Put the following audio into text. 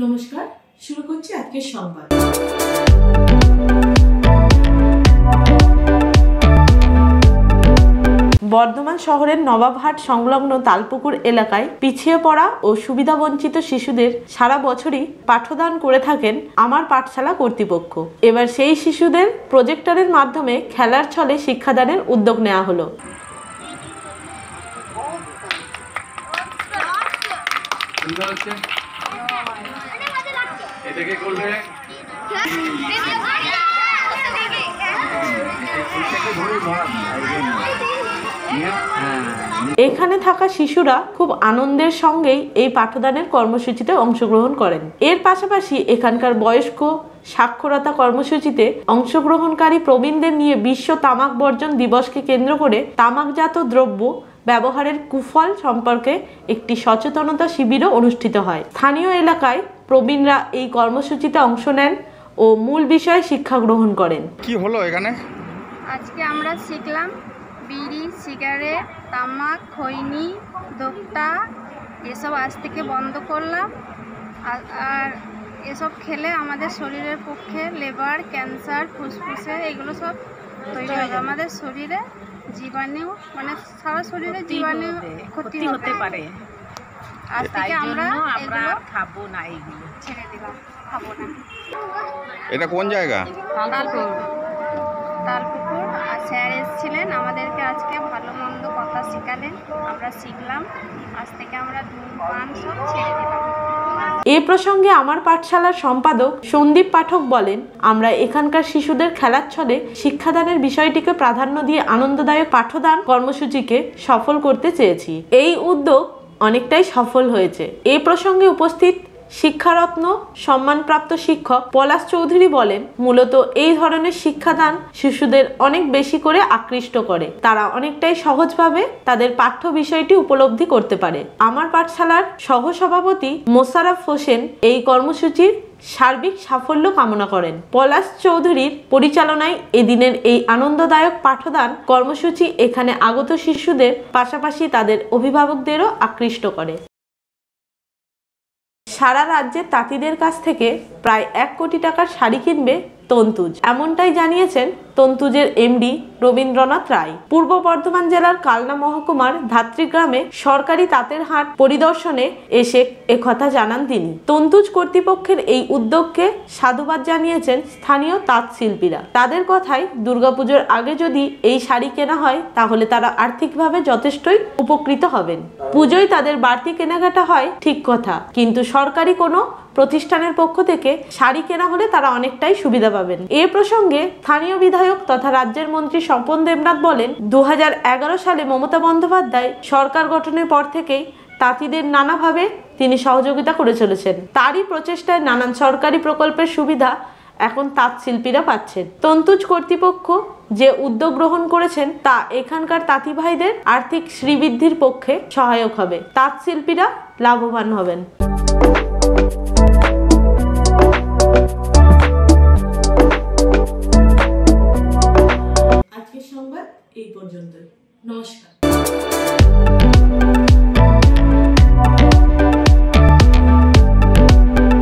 নমস্কার, শুরু করছি আজকের সংবাদ। বর্ধমান শহরের নবাবহাট সংলগ্ন তালপুকুর এলাকায় পিছিয়ে পড়া ও সুবিধাবঞ্চিত শিশুদের সারা বছরই পাঠদান করে থাকেন আমার পাঠশালা কর্তৃপক্ষ। এবার সেই শিশুদের প্রজেক্টরের মাধ্যমে খেলার ছলে শিক্ষাদানের উদ্যোগ নেওয়া হলো। এখানে থাকা শিশুরা খুব আনন্দের সঙ্গেই এই পাঠদানের কর্মসূচিতে অংশগ্রহণ করেন। এর পাশাপাশি এখানকার বয়স্ক সাক্ষরতা কর্মসূচিতে অংশগ্রহণকারী প্রবীণদের নিয়ে বিশ্ব তামাক বর্জন দিবসকে কেন্দ্র করে তামাকজাত দ্রব্য ব্যবহারের কুফল সম্পর্কে একটি সচেতনতা শিবিরও অনুষ্ঠিত হয়। স্থানীয় এলাকায় প্রবীণরা এই কর্মসূচিতে অংশ নেন ও মূল বিষয়ে শিক্ষা গ্রহণ করেন। কি হলো এখানে? আজকে আমরা শিখলাম বিড়ি, সিগারেট, তামাক, খৈনি, দোক্তা এসব আজ থেকে বন্ধ করলাম। আর এসব খেলে আমাদের শরীরের পক্ষে লিভার ক্যান্সার, ফুসফুসে এগুলো সব তৈরি হবে। আমাদের শরীরে জীবাণু মানে সারা শরীরে জীবাণু ক্ষতি হতে পারে। আজ থেকে আমরা খাবো না, এগুলো ছেড়ে দিলাম, খাবো না। এটা কোন জায়গা? তালপুকুর। আর স্যার এসেছিলেন, আমাদেরকে আজকে ভালো মন্দ কথা শেখালেন, আমরা শিখলাম। আজ থেকে আমরা ধূমপান সব ছেড়ে দিলাম। এ প্রসঙ্গে আমার পাঠশালার সম্পাদক সন্দীপ পাঠক বলেন, আমরা এখানকার শিশুদের খেলার ছলে শিক্ষাদানের বিষয়টিকে প্রাধান্য দিয়ে আনন্দদায়ক পাঠদান কর্মসূচিকে সফল করতে চেয়েছি। এই উদ্যোগ অনেকটাই সফল হয়েছে। এই প্রসঙ্গে উপস্থিত শিক্ষারত্ন সম্মানপ্রাপ্ত শিক্ষক পলাশ চৌধুরী বলেন, মূলত এই ধরনের শিক্ষাদান শিশুদের অনেক বেশি করে আকৃষ্ট করে। তারা অনেকটাই সহজভাবে তাদের পাঠ্য বিষয়টি উপলব্ধি করতে পারে। আমার পাঠশালার সহসভাপতি মোশাররফ হোসেন এই কর্মসূচির সার্বিক সাফল্য কামনা করেন। পলাশ চৌধুরীর পরিচালনায় এদিনের এই আনন্দদায়ক পাঠদান কর্মসূচি এখানে আগত শিশুদের পাশাপাশি তাদের অভিভাবকদেরও আকৃষ্ট করে। সারা রাজ্যের তাঁতিদের কাছ থেকে প্রায় 1 কোটি টাকার শাড়ি কিনবে তন্তুজ, এমনটাই জানিয়েছেন তন্তুজের এমডি রবীন্দ্রনাথ রায়। পূর্ব বর্ধমান জেলার কালনা মহকুমার ধাত্রীগ্রামে সরকারি তাঁতের হাট পরিদর্শনে এসে একথা জানান তিনি। তন্তুজ কর্তৃপক্ষের এই উদ্যোগকে সাধুবাদ জানিয়েছেন স্থানীয় তাঁত শিল্পীরা। তাদের কথায় দুর্গাপুজোর আগে যদি এই শাড়ি কেনা হয় তাহলে তারা আর্থিকভাবে যথেষ্টই উপকৃত হবেন। পুজোয় তাদের বাড়তি কেনাকাটা হয় ঠিক কথা, কিন্তু সরকারি কোনো প্রতিষ্ঠানের পক্ষ থেকে শাড়ি কেনা হলে তারা অনেকটাই সুবিধা পাবেন। এ প্রসঙ্গে স্থানীয় বিধায়ক তথা রাজ্যের মন্ত্রী স্বপন দেবনাথ বলেন, 2011 সালে মমতা বন্দ্যোপাধ্যায় সরকার গঠনের পর থেকেই তাঁতিদের নানাভাবে তিনি সহযোগিতা করে চলেছেন। তারই প্রচেষ্টায় নানান সরকারি প্রকল্পের সুবিধা এখন তাঁত শিল্পীরা পাচ্ছেন। তন্তুজ কর্তৃপক্ষ যে উদ্যোগ গ্রহণ করেছেন তা এখানকার তাঁতি ভাইদের আর্থিক শ্রীবৃদ্ধির পক্ষে সহায়ক হবে। তাঁত শিল্পীরা লাভবান হবেন। আজকের সংবাদ এই পর্যন্তই। নমস্কার।